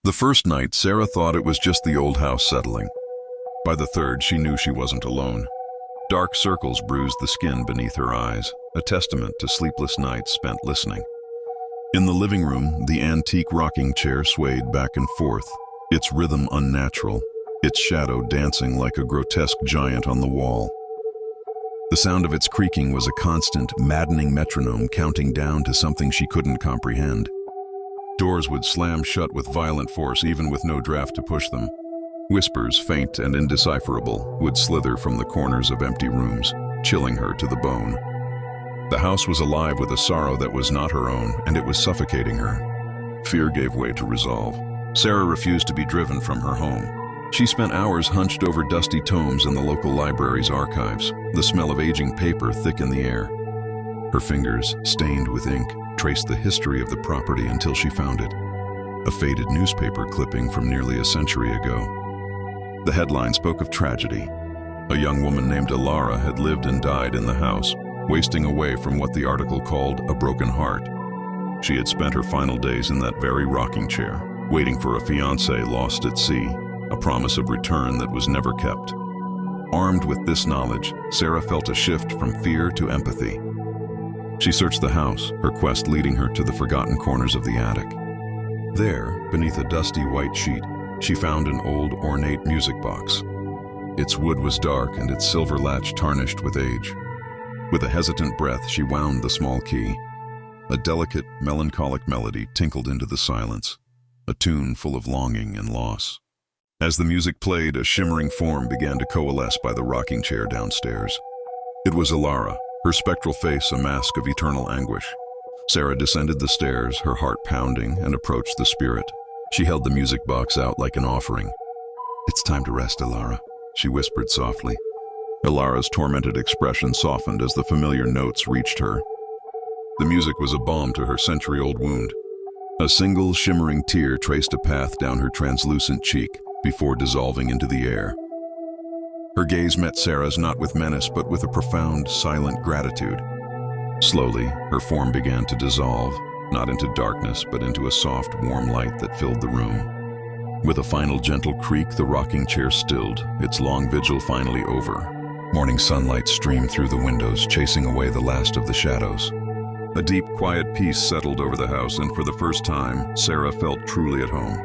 The first night, Sarah thought it was just the old house settling. By the third, she knew she wasn't alone. Dark circles bruised the skin beneath her eyes, a testament to sleepless nights spent listening. In the living room, the antique rocking chair swayed back and forth, its rhythm unnatural, its shadow dancing like a grotesque giant on the wall. The sound of its creaking was a constant, maddening metronome counting down to something she couldn't comprehend. Doors would slam shut with violent force even with no draft to push them. Whispers, faint and indecipherable, would slither from the corners of empty rooms, chilling her to the bone. The house was alive with a sorrow that was not her own, and it was suffocating her. Fear gave way to resolve. Sarah refused to be driven from her home. She spent hours hunched over dusty tomes in the local library's archives, the smell of aging paper thick in the air. Her fingers, stained with ink, traced the history of the property until she found it. A faded newspaper clipping from nearly a century ago. The headline spoke of tragedy. A young woman named Alara had lived and died in the house, wasting away from what the article called a broken heart. She had spent her final days in that very rocking chair, waiting for a fiancé lost at sea, a promise of return that was never kept. Armed with this knowledge, Sarah felt a shift from fear to empathy. She searched the house, her quest leading her to the forgotten corners of the attic. There, beneath a dusty white sheet, she found an old, ornate music box. Its wood was dark and its silver latch tarnished with age. With a hesitant breath, she wound the small key. A delicate, melancholic melody tinkled into the silence, a tune full of longing and loss. As the music played, a shimmering form began to coalesce by the rocking chair downstairs. It was Alara, her spectral face a mask of eternal anguish. Sarah descended the stairs, her heart pounding, and approached the spirit. She held the music box out like an offering. "It's time to rest, Alara," she whispered softly. Alara's tormented expression softened as the familiar notes reached her. The music was a balm to her century-old wound. A single shimmering tear traced a path down her translucent cheek before dissolving into the air. Her gaze met Sarah's not with menace but with a profound, silent gratitude. Slowly, her form began to dissolve, not into darkness but into a soft, warm light that filled the room. With a final gentle creak, the rocking chair stilled, its long vigil finally over. Morning sunlight streamed through the windows, chasing away the last of the shadows. A deep, quiet peace settled over the house, and for the first time, Sarah felt truly at home.